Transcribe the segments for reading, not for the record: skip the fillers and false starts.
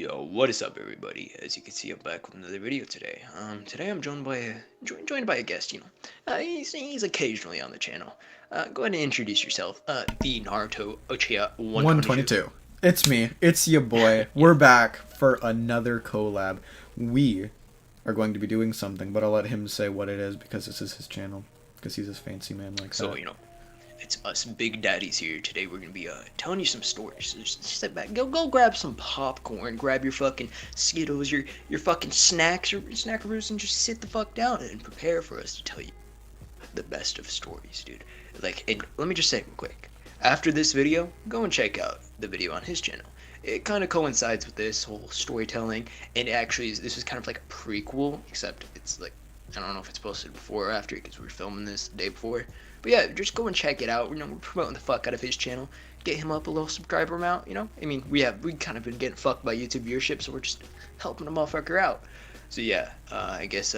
Yo, what is up, everybody? As you can see, I'm back with another video today. Today I'm joined by a guest. He's occasionally on the channel. Go ahead and introduce yourself. The Naruto Uchiha 122. 122. It's me. It's your boy. We're back for another collab. We are going to be doing something, but I'll let him say what it is because this is his channel. Because he's a fancy man like So, that. it's us big daddies here. Today we're gonna be telling you some stories. So just sit back, go grab some popcorn, grab your fucking Skittles, your fucking snacks, your snackaroos, and just sit the fuck down and prepare for us to tell you the best of stories, dude. And let me just say real quick. After this video, go and check out the video on his channel. It kind of coincides with this whole storytelling, and this is kind of like a prequel, except it's like, I don't know if it's posted before or after because we were filming this the day before. But yeah, just go and check it out. We're promoting the fuck out of his channel. Get him up a little subscriber amount, I mean, we kind of been getting fucked by YouTube viewership, so we're just helping the motherfucker out. So yeah, I guess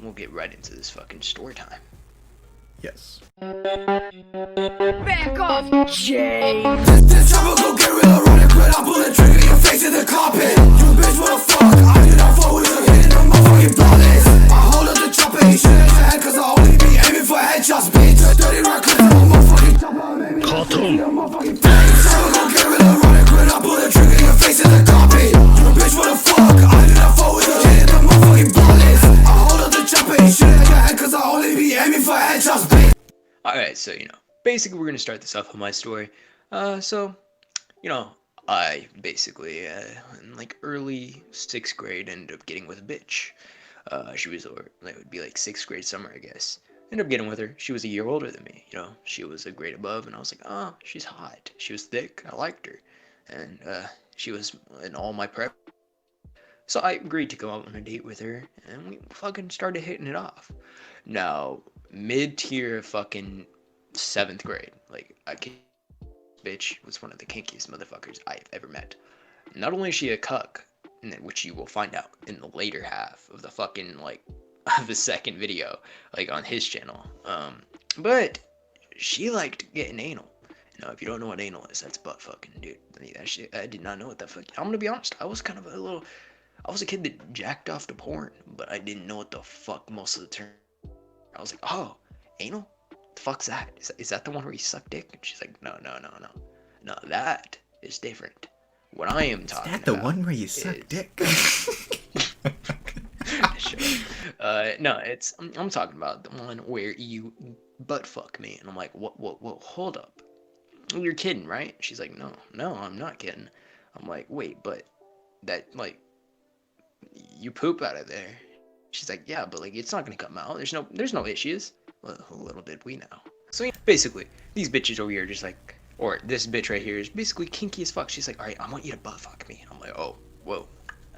we'll get right into this fucking story time. Yes. Back off, Jay! This trouble go get real, run it quick, I'll pull the trigger, your face in the carpet. You bitch, what the fuck? I did not fall with a hit in the motherfucking ballets. I hold up the chopper, he shoot at your head, cause I only be aiming for headshots, bitch. Dirty rock, cause I'm a motherfucking chopper, maybe your motherfucking face. Trouble go get real, run it quick, I'll pull the trigger, your face in the carpet. You bitch, what the fuck? I did not fall with a hit in the motherfucking ballets. I hold up the chopper, he shoot at your head, cause I only be aiming for headshots, bitch. Alright, so, basically we're going to start this off with my story. I basically, in like early 6th grade, ended up getting with a bitch. She was, it would be like 6th grade summer, I guess. Ended up getting with her. She was a year older than me, She was a grade above, and I was like, oh, she's hot. She was thick. I liked her. And, she was in all my prep. So I agreed to go out on a date with her, and we fucking started hitting it off. Now, mid-tier fucking 7th grade, bitch was one of the kinkiest motherfuckers I've ever met. Not only is she a cuck, which you will find out in the later half of the fucking, of the second video, on his channel, but she liked getting anal. If you don't know what anal is, that's butt fucking, dude. That shit, I did not know what that fuck. I'm gonna be honest, I was a kid that jacked off to porn, but I didn't know what the fuck most of the term. I was like, oh, anal? The fuck's that? Is that the one where you suck dick? And she's like, no, that is different. What I am talking about. Is that the one where you suck dick? Sure. No, I'm talking about the one where you butt fuck me, and I'm like, what? Hold up, you're kidding, right? She's like, no, I'm not kidding. I'm like, wait, but that you poop out of there. She's like, yeah, but it's not gonna come out. There's no issues. Well, little did we know. So basically, these bitches over here just or this bitch right here is basically kinky as fuck. She's like, all right, I want you to butt fuck me. I'm like, oh, whoa,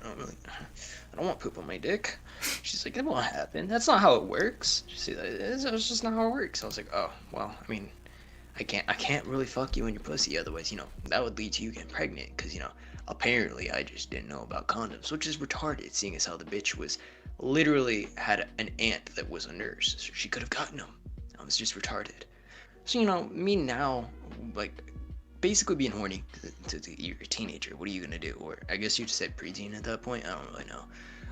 I don't want poop on my dick. She's like, that won't happen. That's not how it works. She's like, it's just not how it works. I was like, oh, well, I mean, I can't really fuck you in your pussy. Otherwise, that would lead to you getting pregnant. Because, apparently I just didn't know about condoms, which is retarded, seeing as how the bitch was literally had an aunt that was a nurse, so she could have gotten them. I was just retarded. So me now, basically being horny to you're a teenager. What are you gonna do? Or I guess you just said preteen at that point. I don't really know.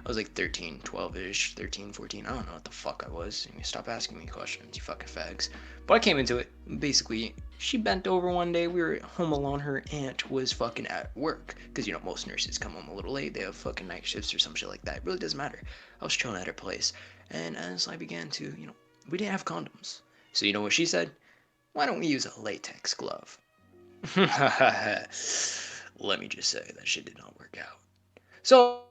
I was 13, 12-ish, 13, 14. I don't know what the fuck I was. Stop asking me questions, you fucking fags. But I came into it. Basically, she bent over one day. We were home alone. Her aunt was fucking at work. Because, most nurses come home a little late. They have fucking night shifts or some shit like that. It really doesn't matter. I was chilling at her place. And as I began to, we didn't have condoms. So you know what she said? Why don't we use a latex glove? Let me just say, that shit did not work out. So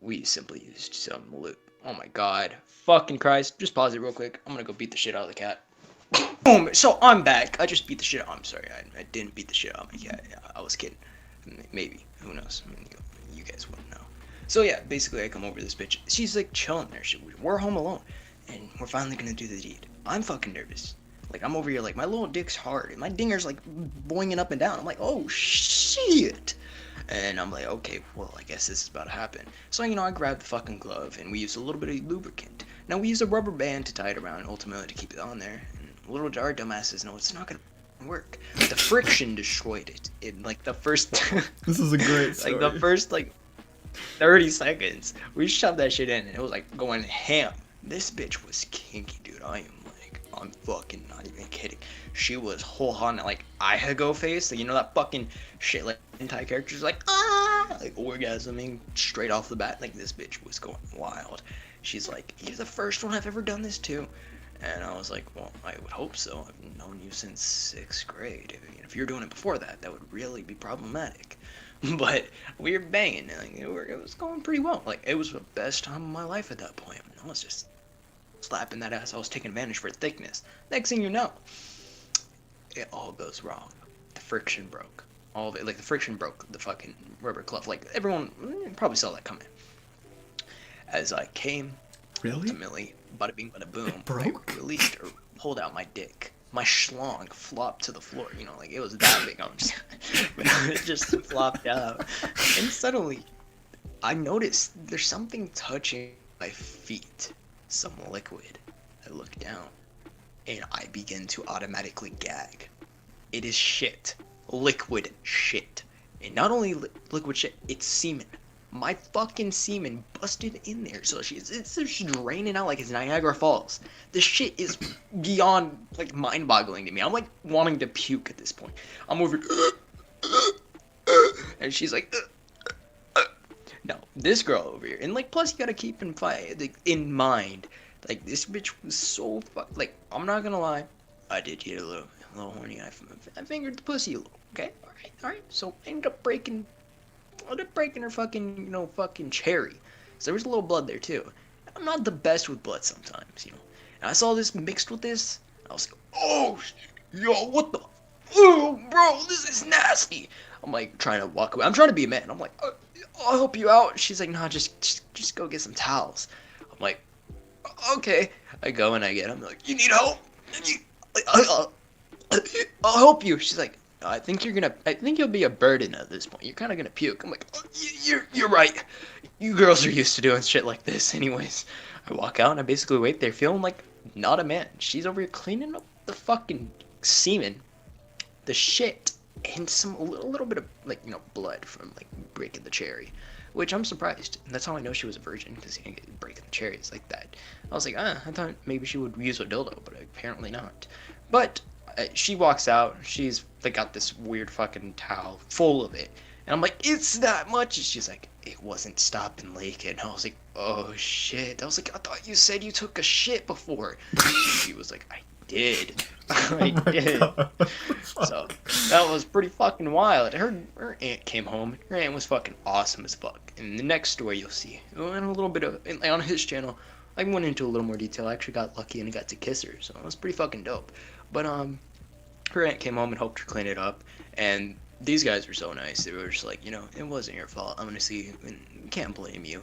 we simply used some lube. Oh my god. Fucking Christ. Just pause it real quick. I'm gonna go beat the shit out of the cat. Boom. So I'm back. I just beat the shit out. I'm sorry. I didn't beat the shit out of my cat. I was kidding. Maybe. Who knows? I mean, you guys wouldn't know. So yeah, basically I come over to this bitch. She's chilling there. We're home alone. And we're finally gonna do the deed. I'm fucking nervous. I'm over here my little dick's hard. And my dinger's boinging up and down. I'm like, oh shit. And I'm like, okay, well, I guess this is about to happen. So, I grabbed the fucking glove, and we used a little bit of lubricant. Now, we used a rubber band to tie it around, ultimately, to keep it on there. And little did our dumbasses know it's not gonna work. The friction destroyed it. The first... This is a great story. The first, 30 seconds. We shoved that shit in and it was like going ham. This bitch was kinky, dude. I'm fucking not even kidding. She was whole on like I had go face. Like, you know that fucking shit like hentai characters like like orgasming straight off the bat. Like this bitch was going wild. She's like, you're the first one I've ever done this to. And I was like, well, I would hope so. I've known you since 6th grade. I mean, if you're doing it before that, that would really be problematic. But we were banging. Like, it was going pretty well. Like, it was the best time of my life at that point. I was just slapping that ass. I was taking advantage for thickness. Next thing you know, it all goes wrong. The friction broke. All of it. Like, the friction broke the fucking rubber glove. Like, everyone probably saw that coming. As I came, Really? ultimately, bada bing, bada boom, It broke? I released or pulled out my dick. My schlong flopped to the floor. You know, like it was that big. It just flopped out. And suddenly, I noticed there's something touching my feet. Some liquid. I look down, and I begin to automatically gag. It is shit. Liquid shit. And not only liquid shit, it's semen. My fucking semen busted in there, so it's just draining out like it's Niagara Falls. This shit is beyond like mind-boggling to me. I'm like wanting to puke at this point. I'm over, and she's like, no, this girl over here, and like plus you gotta keep in mind, like this bitch was so like I'm not gonna lie, I did get a little horny. I fingered the pussy a little. Okay, all right. So I ended up breaking her fucking, fucking cherry. So there was a little blood there too. I'm not the best with blood sometimes, And I saw this mixed with this. I was like, oh, yo, what the? Oh, bro, this is nasty. I'm like trying to walk away. I'm trying to be a man. I'm like, I'll help you out. She's like, nah, just go get some towels. I'm like, okay. I go and I get them. Like, you need help? I'll help you. She's like, I think you'll be a burden at this point. You're kind of gonna puke. I'm like, oh, you're right. You girls are used to doing shit like this, anyways. I walk out and I basically wait there, feeling like not a man. She's over here cleaning up the fucking semen, the shit, and a little bit of blood from like breaking the cherry, which I'm surprised. And that's how I know she was a virgin, because breaking the cherries like that. I was like, I thought maybe she would use a dildo, but apparently not. But she walks out. She's like got this weird fucking towel full of it, and I'm like, it's that much. And she's like, it wasn't stopping leaking. I was like, oh shit. I was like, I thought you said you took a shit before. She was like, I did. I did. So that was pretty fucking wild. Her aunt came home. Her aunt was fucking awesome as fuck. And the next story you'll see, and a little bit of on his channel, I went into a little more detail. I actually got lucky and I got to kiss her, so it was pretty fucking dope. But her aunt came home and helped her clean it up, and these guys were so nice. They were just like, it wasn't your fault. Honestly, can't blame you.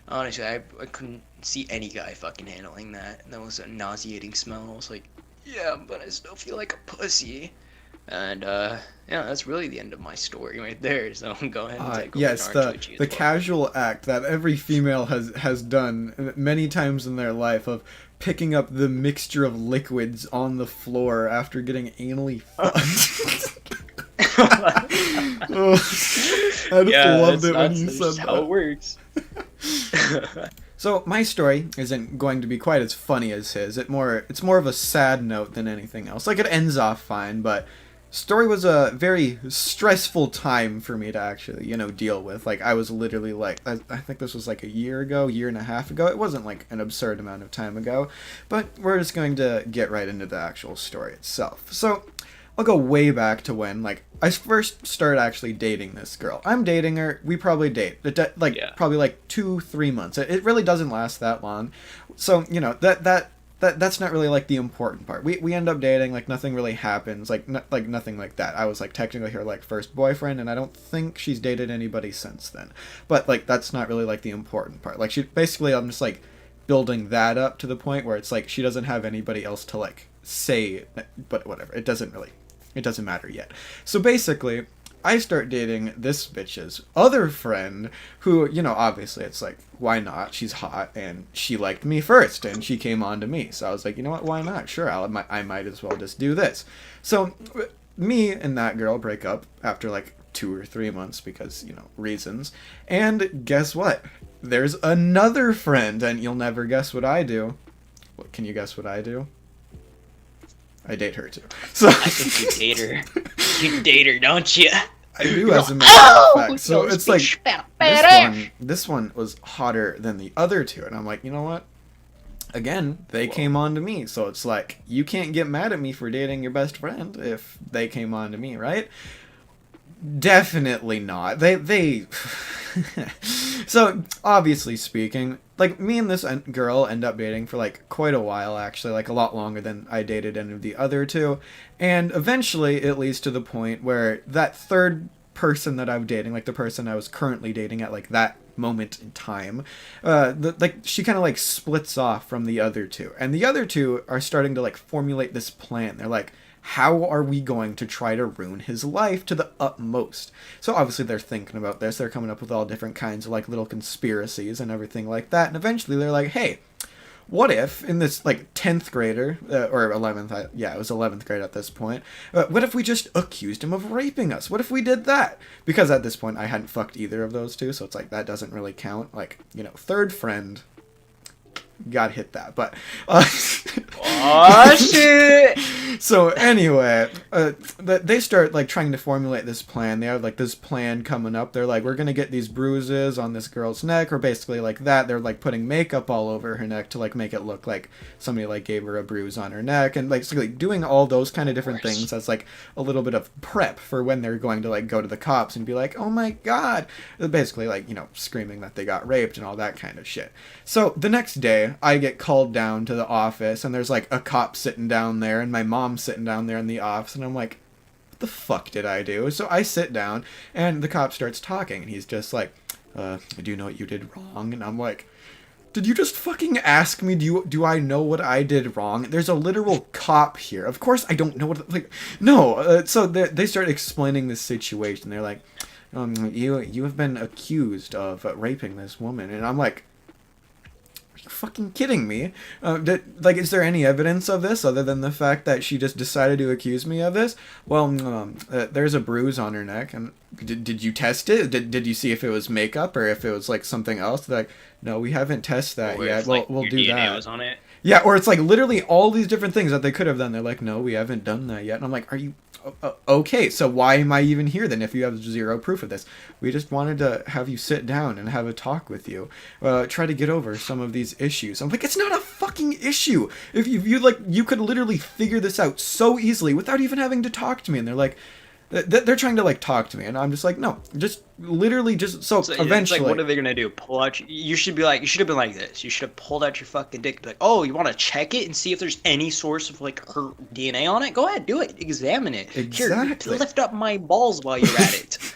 Honestly, I couldn't see any guy fucking handling that. That was a nauseating smell. I was like, yeah, but I still feel like a pussy. And yeah, that's really the end of my story right there. So go ahead and take over. Yes, the casual act that every female has done many times in their life of picking up the mixture of liquids on the floor after getting anally fucked. Oh, I just loved it when you said that. How it works. So my story isn't going to be quite as funny as his. It's more of a sad note than anything else. Like, it ends off fine, but story was a very stressful time for me to actually, deal with. Like, I was literally like, I think this was like a year and a half ago. It wasn't like an absurd amount of time ago, but we're just going to get right into the actual story itself. So I'll go way back to when, like, I first started actually dating this girl. I'm dating her. We probably date. Probably like 2-3 months. It really doesn't last that long. So, that's not really, like, the important part. We end up dating, like, nothing really happens, like nothing like that. I was, like, technically her, like, first boyfriend, and I don't think she's dated anybody since then. But, like, that's not really, like, the important part. Like, I'm just, like, building that up to the point where it's, like, she doesn't have anybody else to, like, say, but whatever. It doesn't matter yet. So basically, I start dating this bitch's other friend who, obviously it's like, why not? She's hot and she liked me first and she came on to me. So I was like, you know what? Why not? Sure, I might as well just do this. So me and that girl break up after like 2 or 3 months because, reasons. And guess what? There's another friend, and you'll never guess what I do. What, can you guess what I do? I date her too. So I think you date her. You date her, don't you? I do, as a matter of fact. So it's like this one was hotter than the other two, and I'm like, you know what? Again, they came on to me, so it's like you can't get mad at me for dating your best friend if they came on to me, right? Definitely not. They So, obviously speaking, like, me and this girl end up dating for, like, quite a while, actually, like, a lot longer than I dated any of the other two, and eventually it leads to the point where that third person that I'm dating, like, the person I was currently dating at, like, that moment in time, she kind of, like, splits off from the other two, and the other two are starting to, like, formulate this plan. They're like, how are we going to try to ruin his life to the utmost? So obviously they're thinking about this. They're coming up with all different kinds of like little conspiracies and everything like that. And eventually they're like, hey, what if in this like 10th grader, or 11th, yeah, it was 11th grade at this point, what if we just accused him of raping us? What if we did that? Because at this point I hadn't fucked either of those two, so it's like that doesn't really count. Like, third friend, got hit that, but oh shit. So anyway, they start like trying to formulate this plan. They have like this plan coming up. They're like, we're gonna get these bruises on this girl's neck, or basically like that. They're like putting makeup all over her neck to like make it look like somebody like gave her a bruise on her neck, and like basically doing all those kind of different things as like a little bit of prep for when they're going to like go to the cops and be like, oh my god, basically like screaming that they got raped and all that kind of shit. So the next day I get called down to the office, and there's like a cop sitting down there and my mom sitting down there in the office, and I'm like, what the fuck did I do? So I sit down and the cop starts talking, and he's just like, do you know what you did wrong? And I'm like, did you just fucking ask me, do I know what I did wrong? There's a literal cop here. Of course I don't know what, like, no. So they start explaining this situation. They're like, you have been accused of raping this woman. And I'm like, are you fucking kidding me? Is there any evidence of this other than the fact that she just decided to accuse me of this? Well, there's a bruise on her neck, and did you test it? Did you see if it was makeup or if it was like something else? They're like, no, we haven't tested that yet. We'll do DNA that. Was on it? Yeah, or it's like literally all these different things that they could have done. They're like, no, we haven't done that yet. And I'm like, are you okay? So why am I even here then if you have zero proof of this? We just wanted to have you sit down and have a talk with you, try to get over some of these issues. I'm like, it's not a fucking issue. If you like, you could literally figure this out so easily without even having to talk to me. And they're like, they're trying to like talk to me, and I'm just like, no, just literally just so eventually. It's like, what are they gonna do? Pull out? You should have been like this. You should have pulled out your fucking dick. Be like, oh, you want to check it and see if there's any source of like her DNA on it? Go ahead, do it. Examine it. Exactly. Here, lift up my balls while you're at it.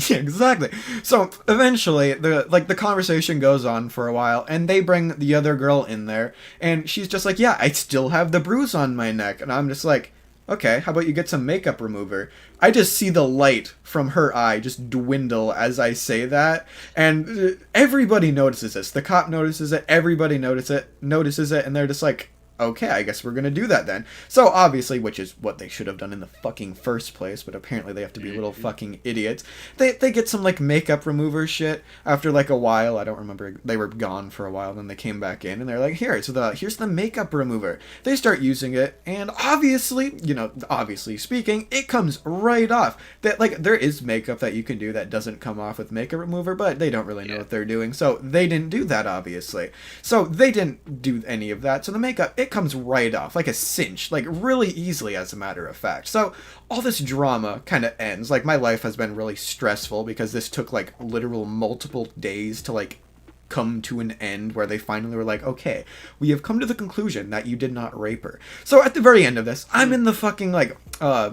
Yeah, exactly. So eventually, the conversation goes on for a while, and they bring the other girl in there, and she's just like, yeah, I still have the bruise on my neck, and I'm just like, okay, how about you get some makeup remover? I just see the light from her eye just dwindle as I say that, and everybody notices this. The cop notices it, everybody notices it, and they're just like, okay, I guess we're gonna do that then. So obviously, which is what they should have done in the fucking first place, but apparently they have to be little fucking idiots. They get some like makeup remover shit after like a while. I don't remember. They were gone for a while, then they came back in and they're like, here's the makeup remover. They start using it, and obviously speaking, it comes right off. That like there is makeup that you can do that doesn't come off with makeup remover, but they don't really know what they're doing, so they didn't do that obviously. So they didn't do any of that. So the makeup, it comes right off like a cinch, like really easily as a matter of fact. So all this drama kind of ends. Like my life has been really stressful because this took like literal multiple days to like come to an end, where they finally were like, okay, we have come to the conclusion that you did not rape her. So at the very end of this, I'm in the fucking like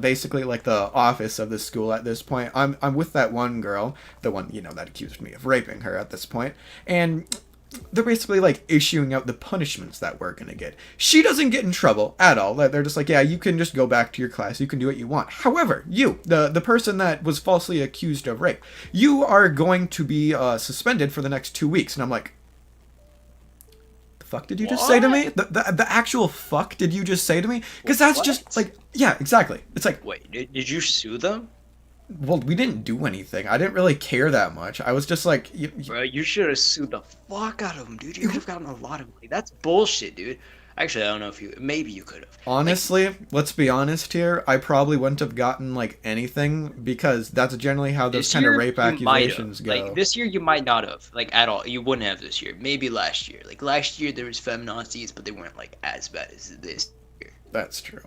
basically like the office of the school at this point. I'm with that one girl, the one that accused me of raping her at this point, and they're basically like issuing out the punishments that we're gonna get. She doesn't get in trouble at all. They're just like, yeah, you can just go back to your class, you can do what you want. However, you, the person that was falsely accused of rape, you are going to be suspended for the next 2 weeks. And I'm like, the fuck did you just say to me? The actual fuck did you just say to me? Because that's just like, yeah, exactly. It's like, wait, did you sue them? Well, we didn't do anything. I didn't really care that much. I was just like, Bro, you should have sued the fuck out of him, dude. You could have gotten a lot of money. That's bullshit, dude. Actually, I don't know if you. Maybe you could have. Like, honestly, let's be honest here. I probably wouldn't have gotten like anything because that's generally how those this kind of year rape you might accusations have. go. Like this year, you might not have. Like at all. You wouldn't have this year. Maybe last year. Like last year, there was feminazis, but they weren't like as bad as this year. That's true.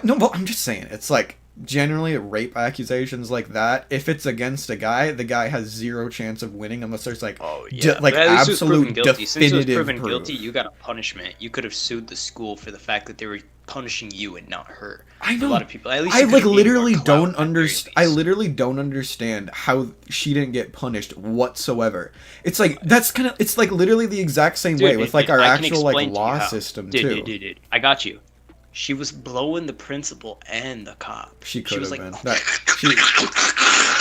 No, well, I'm just saying. It's like generally rape accusations like that. If it's against a guy, the guy has zero chance of winning unless there's like, Oh yeah, like but at least it was proven absolute guilty. Since it was definitive proven proof. guilty, you got a punishment. You could have sued the school for the fact that they were punishing you and not her. I know. A lot of people. At least I you like could've gained more literally clout don't at the very understand. I least. literally don't understand how she didn't get punished whatsoever. It's like that's kind of. It's like literally the exact same way with like our I can actual like explain to you law how. system Dude, too. dude, I got you. She was blowing the principal and the cop. She could was have like, been.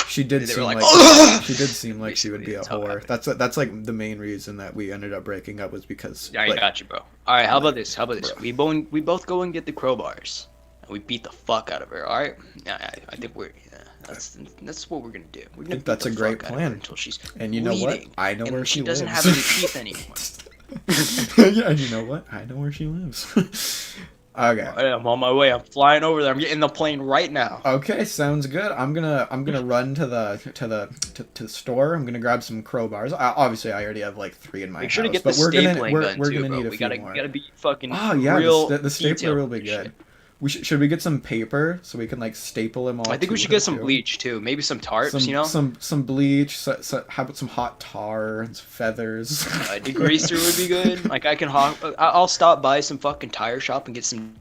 She did They were seem like, like she did seem like she would be a Basically, that's how it whore. That's like the main reason that we ended up breaking up was because I like, got you, bro. All right, how about this? How about this? We both go and get the crowbars, and we beat the fuck out of her. All right? Yeah, I think we're. Yeah, that's what we're gonna do. We're gonna beat that's the a great fuck out of her plan. until she's And you know what? bleeding, I know and where she she doesn't lives. have any teeth anymore. Yeah, and you know what? I know where she lives. Okay. I'm on my way. I'm flying over there. I'm getting the plane right now. Okay, sounds good. I'm gonna run to the store. I'm gonna grab some crowbars. Obviously, I already have like 3 in my Make sure to house, get the but we're gonna stapling we're, gun we're too, gonna bro. need a We few gotta more. gotta be fucking Oh yeah, real the stapler detailed will be with this good. shit. Should we get some paper so we can like staple them all? I think to we should her, get some too? bleach too. Maybe some tarps, Some you know. some bleach. How about some hot tar and some feathers? A degreaser would be good. Like I can I'll stop by some fucking tire shop and get some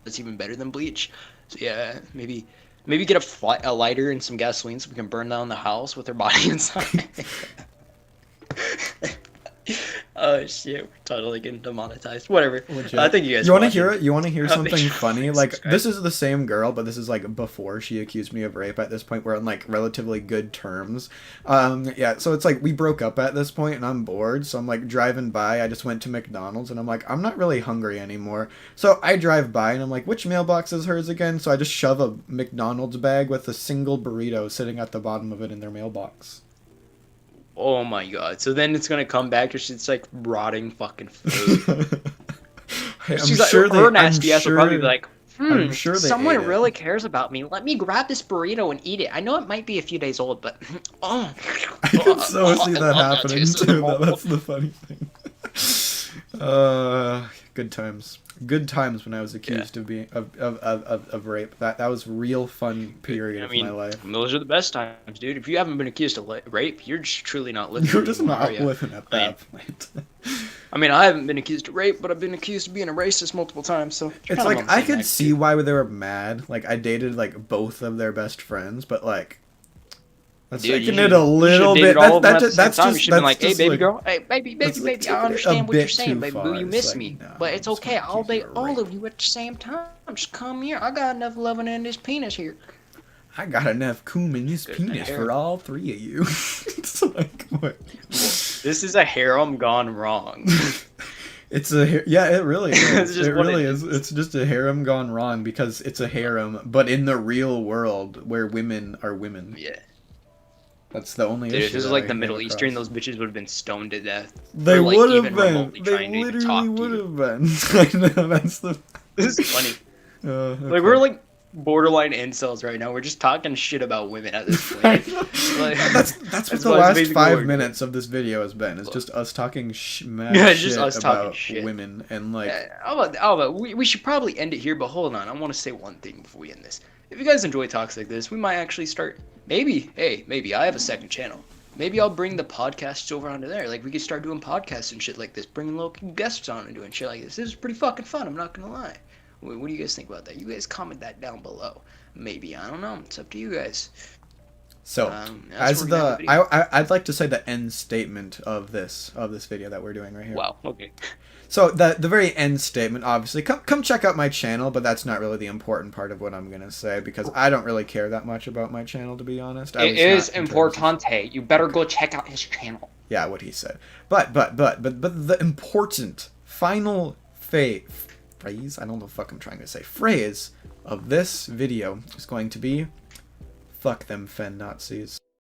that's even better than bleach. So yeah, maybe get a lighter and some gasoline so we can burn down the house with her body inside. Oh shit, we're totally getting demonetized. Whatever. Legit. I think you guys. You want to watching. hear it? You want to hear Make something sure funny? you Like subscribe. this is the same girl, but this is like before she accused me of rape. At this point, we're on like relatively good terms. Yeah. So it's like we broke up at this point, and I'm bored. So I'm like driving by. I just went to McDonald's, and I'm like, I'm not really hungry anymore. So I drive by, and I'm like, which mailbox is hers again? So I just shove a McDonald's bag with a single burrito sitting at the bottom of it in their mailbox. Oh my god. So then it's gonna come back to it's like rotting fucking food. Hey, I'm She's sure like, they. her I'm nasty ass will probably be sure. like, I'm sure they someone ate it. really cares about me. Let me grab this burrito and eat it. I know it might be a few days old, but oh, I can so see that I love happening taste of too. the That's the funny thing. Good times. Good times when I was accused of being of rape. That was real fun period I mean, of my life. those are the best times, dude. If you haven't been accused of rape, you're just truly not living. You're just anymore, not are ya? living at that point. I mean, I haven't been accused of rape, but I've been accused of being a racist multiple times. So It's like I could see why they were mad. Like I dated like both of their best friends, but like that's Dude, taking it a little bit. That's You just should have been like, hey, just, baby like, girl, hey, baby, that's, like, I taking it understand a what you're bit saying, too baby. far. You It's miss like, me, no, but I'm it's just okay. gonna I'll accuse you date of all rape. of you at the same time. Just come here. I got enough loving in this penis here. I got enough cum in this Good penis hair. for all 3 of you. It's like what? This is a harem gone wrong. It's yeah, it really is. It's just It what really it is. It's just a harem gone wrong because it's a harem, but in the real world where women are women. Yeah. That's the only Dude, issue. if this was that like I the came Middle Eastern, across. those bitches would have been stoned to death. They for, like, would have even been. remotely They trying to even literally talk to would you. have been. I know that's the. This is funny. Okay. Like, we're like borderline incels right now. We're just talking shit about women at this point. Like, that's what that's the why it's last basically what 5 we're minutes of this video has been. It's just us talking mad Yeah, it's shit just us talking about shit. women and like. How about we should probably end it here, but hold on. I want to say one thing before we end this. If you guys enjoy talks like this, we might actually start. Maybe I have a second channel. Maybe I'll bring the podcasts over onto there. Like, we could start doing podcasts and shit like this, bringing local guests on and doing shit like this. This is pretty fucking fun, I'm not gonna lie. What do you guys think about that? You guys comment that down below. Maybe, I don't know. It's up to you guys. So, That's as where we're gonna the have I'd like to say the end statement of this video that we're doing right here. Wow, okay. So the very end statement, obviously, come check out my channel, but that's not really the important part of what I'm gonna say because I don't really care that much about my channel, to be honest. It is importante. You better go check out his channel. Yeah, what he said. But the important final phrase, I don't know what the fuck I'm trying to say, phrase of this video is going to be Fuck them fen Nazis.